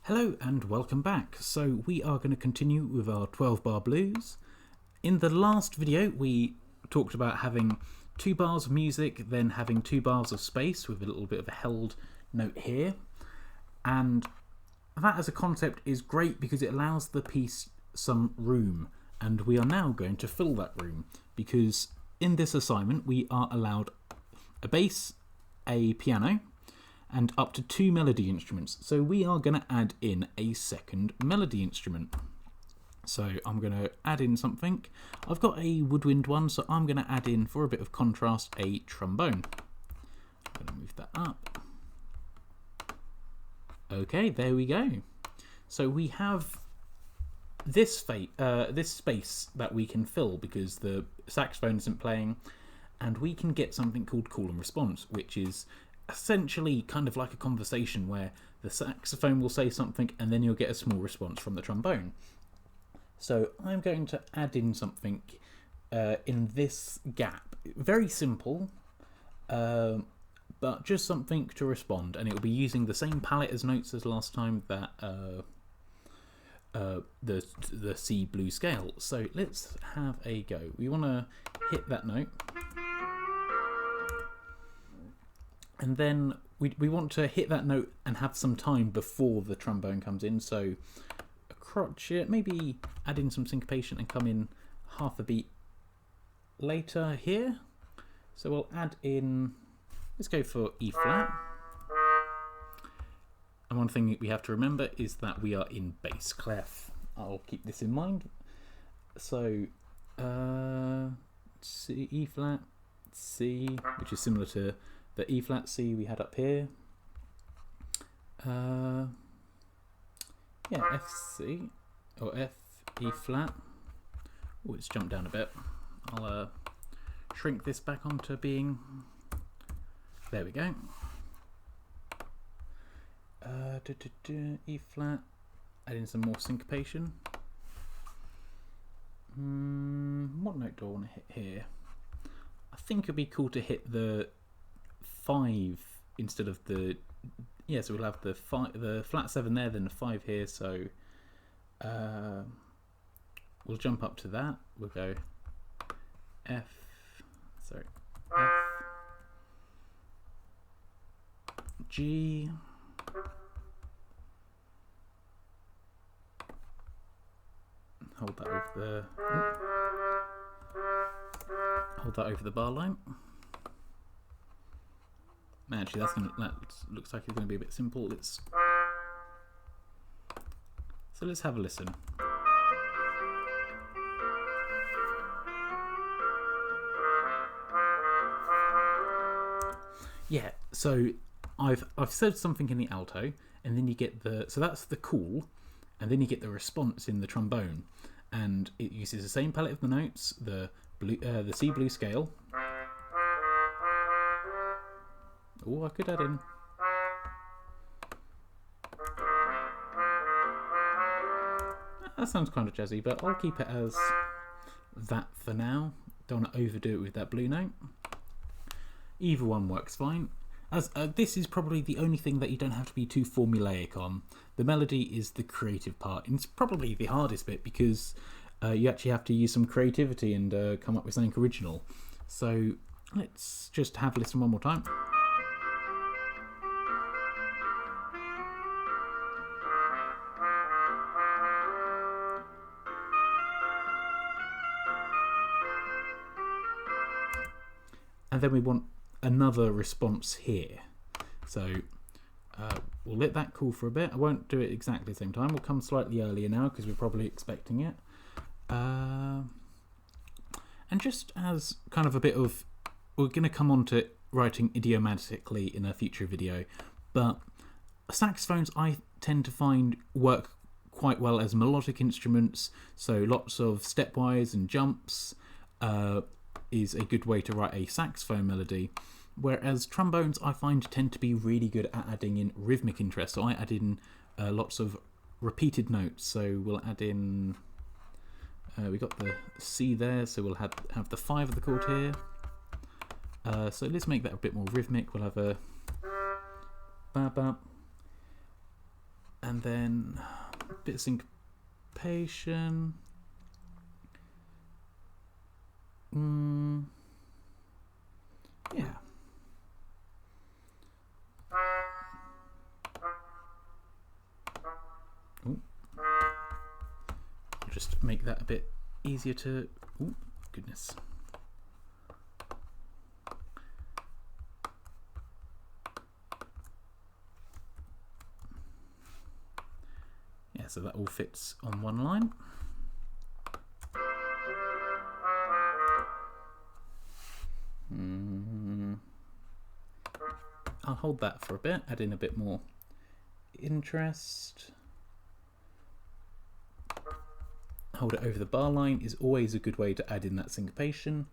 Hello and welcome back. So we are going to continue with our 12-bar blues. In the last video we talked about having 2 bars of music, then having 2 bars of space with a little bit of a held note here. And that as a concept is great because it allows the piece some room. And we are now going to fill that room because in this assignment we are allowed a bass, a piano, and up to 2 melody instruments. So we are going to add in a second melody instrument. So I'm going to add in something. I've got a woodwind one, so I'm going to add in, for a bit of contrast, a trombone. I'm going to move that up. Okay, there we go. So we have this space that we can fill because the saxophone isn't playing, and we can get something called call and response, which is essentially kind of like a conversation where the saxophone will say something and then you'll get a small response from the trombone. So I'm going to add in something in this gap. Very simple, but just something to respond, and it will be using the same palette as notes as last time, that the C blues scale. So let's have a go. We want to hit that note. And then we want to hit that note and have some time before the trombone comes in. So a crotchet, maybe add in some syncopation and come in half a beat later here. So we'll add in, let's go for E flat. And one thing we have to remember is that we are in bass clef. I'll keep this in mind. So C, E flat, C, which is similar to the E flat C we had up here. Yeah, F C or F E flat. Oh, it's jumped down a bit. I'll shrink this back onto being. There we go. E flat. Add in some more syncopation. What note do I want to hit here? I think it'd be cool to hit the 5 instead of the, yeah, so we'll have the flat 7 there, then the 5 here, so we'll jump up to that. We'll go F, G, hold that over the bar line. Actually, that looks like it's going to be a bit simple. So let's have a listen. Yeah, so I've said something in the alto, and then you get so that's the call, and then you get the response in the trombone, and it uses the same palette of the notes, the C blues scale. Oh, I could add in. That sounds kind of jazzy, but I'll keep it as that for now. Don't want to overdo it with that blue note. Either one works fine. As this is probably the only thing that you don't have to be too formulaic on. The melody is the creative part, and it's probably the hardest bit because you actually have to use some creativity and come up with something original. So let's just have a listen one more time. And then we want another response here. So we'll let that cool for a bit. I won't do it exactly the same time. We'll come slightly earlier now because we're probably expecting it. And just as kind of a bit of, we're going to come on to writing idiomatically in a future video, but saxophones I tend to find work quite well as melodic instruments, so lots of stepwise and jumps is a good way to write a saxophone melody, whereas trombones I find tend to be really good at adding in rhythmic interest. So I add in lots of repeated notes. So we'll add in, we got the C there, so we'll have the 5 of the chord here. So let's make that a bit more rhythmic. We'll have a ba ba and then a bit of syncopation. Yeah. Ooh. Just make that a bit easier to. Oh goodness. Yeah, so that all fits on one line. I'll hold that for a bit, add in a bit more interest. Hold it over the bar line is always a good way to add in that syncopation.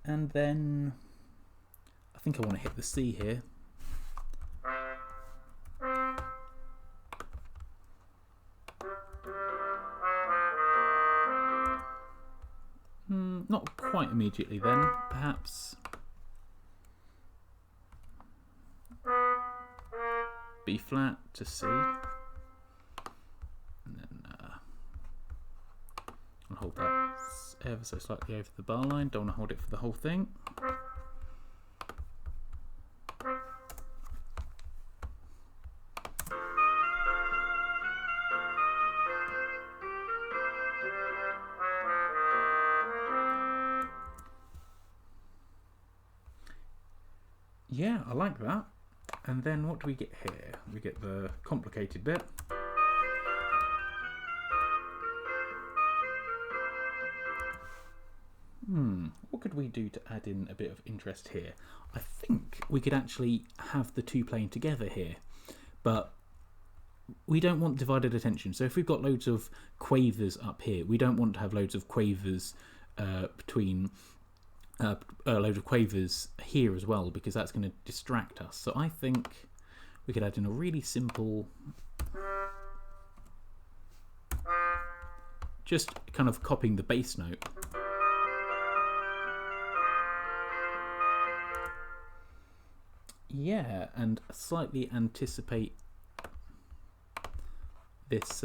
And then I think I want to hit the C here. Not quite immediately then, perhaps. B flat to C. And then I'll hold that ever so slightly over the bar line. Don't want to hold it for the whole thing. Yeah, I like that. And then what do we get here? We get the complicated bit. What could we do to add in a bit of interest here? I think we could actually have the two playing together here, but we don't want divided attention. So if we've got loads of quavers up here, we don't want to have loads of quavers between a load of quavers here as well, because that's going to distract us. So I think we could add in a really simple, just kind of copying the bass note. Yeah, and slightly anticipate this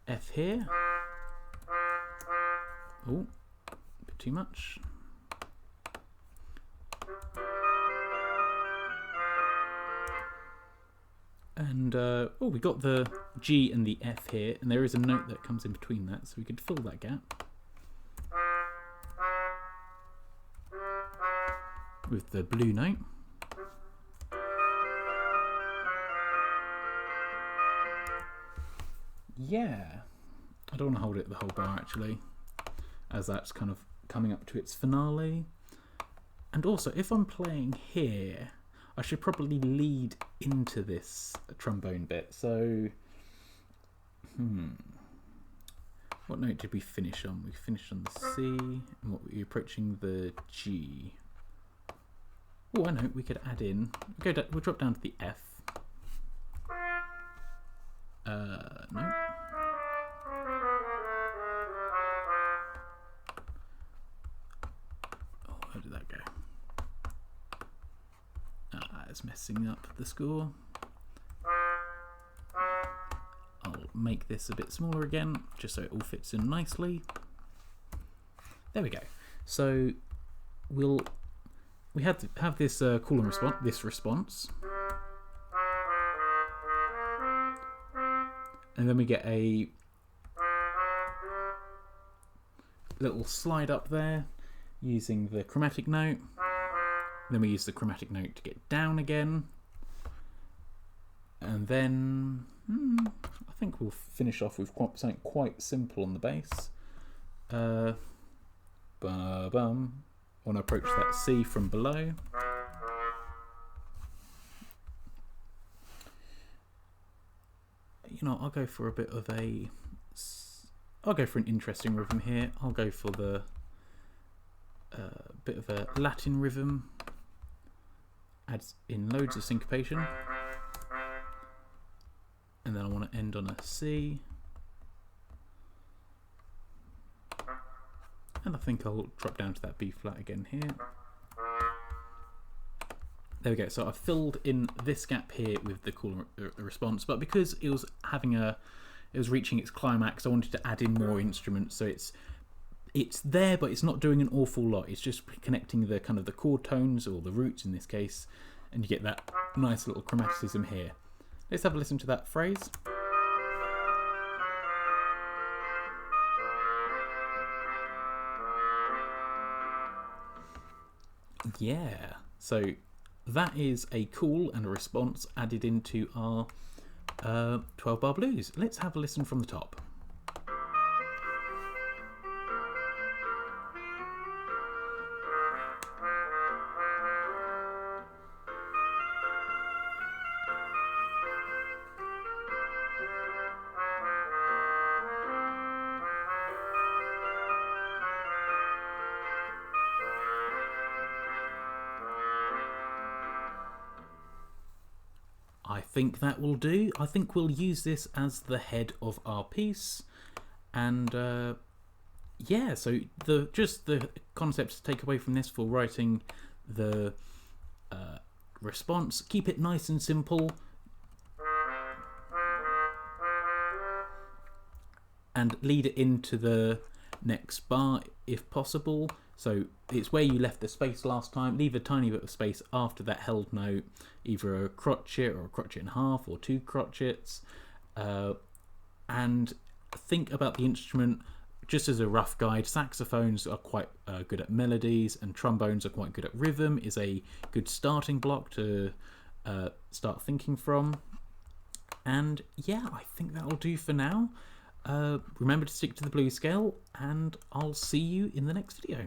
F here. Oh, a bit too much. And oh, we got the G and the F here, and there is a note that comes in between that, so we could fill that gap with the blue note. Yeah, I don't want to hold it the whole bar actually, as that's kind of coming up to its finale. And also, if I'm playing here, I should probably lead into this trombone bit. So, what note did we finish on? We finished on the C, and what were we approaching the G? Oh, I know, we could add in, we'll drop down to the F. No. Oh, where did that go? It's messing up the score. I'll make this a bit smaller again, just so it all fits in nicely. There we go. So we have to have this call and response, this response, and then we get a little slide up there using the chromatic note. Then we use the chromatic note to get down again, and then I think we'll finish off with something quite simple on the bass. Ba-bum. I want to approach that C from below. You know, I'll go for a bit of a. I'll go for an interesting rhythm here. I'll go for the bit of a Latin rhythm. Adds in loads of syncopation, and then I want to end on a C, and I think I'll drop down to that B flat again here. There we go. So I've filled in this gap here with the call response, but because it was reaching its climax, I wanted to add in more instruments. So it's there, but it's not doing an awful lot. It's just connecting the kind of the chord tones, or the roots in this case, and you get that nice little chromaticism here. Let's have a listen to that phrase. Yeah, so that is a call and a response added into our 12-bar blues. Let's have a listen from the top. I think that will do. I think we'll use this as the head of our piece, and yeah. So the concepts to take away from this for writing the response: keep it nice and simple, and lead it into the next bar if possible. So it's where you left the space last time. Leave a tiny bit of space after that held note, either a crotchet or a crotchet and a half or 2 crotchets. And think about the instrument just as a rough guide. Saxophones are quite good at melodies, and trombones are quite good at rhythm. Is a good starting block to start thinking from. And yeah, I think that'll do for now. Remember to stick to the blues scale, and I'll see you in the next video.